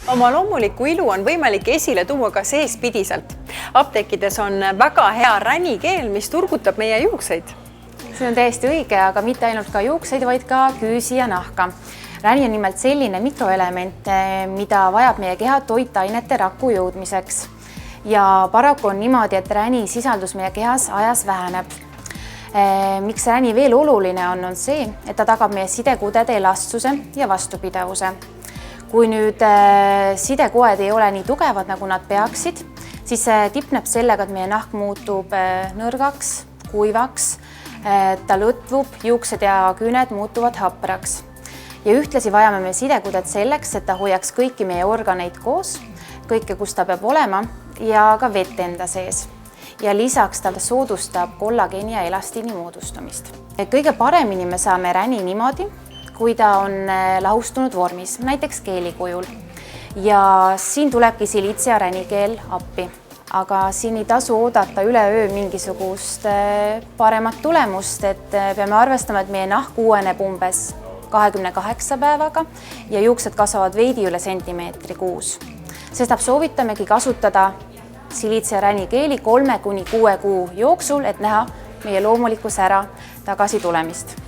Oma loomulikku ilu on võimalik esile tuua ka seespidiselt. Apteekides on väga hea ränikeel, mis turgutab meie juukseid. See on täiesti õige, aga mitte ainult ka juukseid, vaid ka küüsi ja nahka. Räni on nimelt selline mikroelement, mida vajab meie keha toitainete rakku jõudmiseks. Ja paraku on niimoodi, et räni sisaldus meie kehas ajas väheneb. Miks räni veel oluline on see, et ta tagab meie sidekudede elastsuse ja vastupidavuse. Kui nüüd sidekoed ei ole nii tugevad, nagu nad peaksid, siis see tipneb sellega, et meie nahk muutub nõrgaks, kuivaks, ta lõtvub, juuksed ja küüned muutuvad hapraks. Ja ühtlasi vajame me sidekudet selleks, et ta hoiaks kõiki meie organeid koos, kõike, kus ta peab olema ja ka vett enda sees. Ja lisaks ta soodustab kollageeni ja elastiini moodustamist. Kõige paremini me saame räni niimoodi, kui ta on lahustunud vormis, näiteks keeli kujul. Ja siin tulebki siliitsia ränikeel appi. Aga siin ei tasu oodata üleöö mingisugust paremat tulemust, et peame arvestama, et meie nahk uueneb umbes 28 päevaga ja juuksed kasvavad veidi üle sentimeetri kuus. Sestap soovitamegi kasutada siliitsia ränikeeli 3–6 kuu jooksul, et näha meie loomuliku sära tagasi tulemist.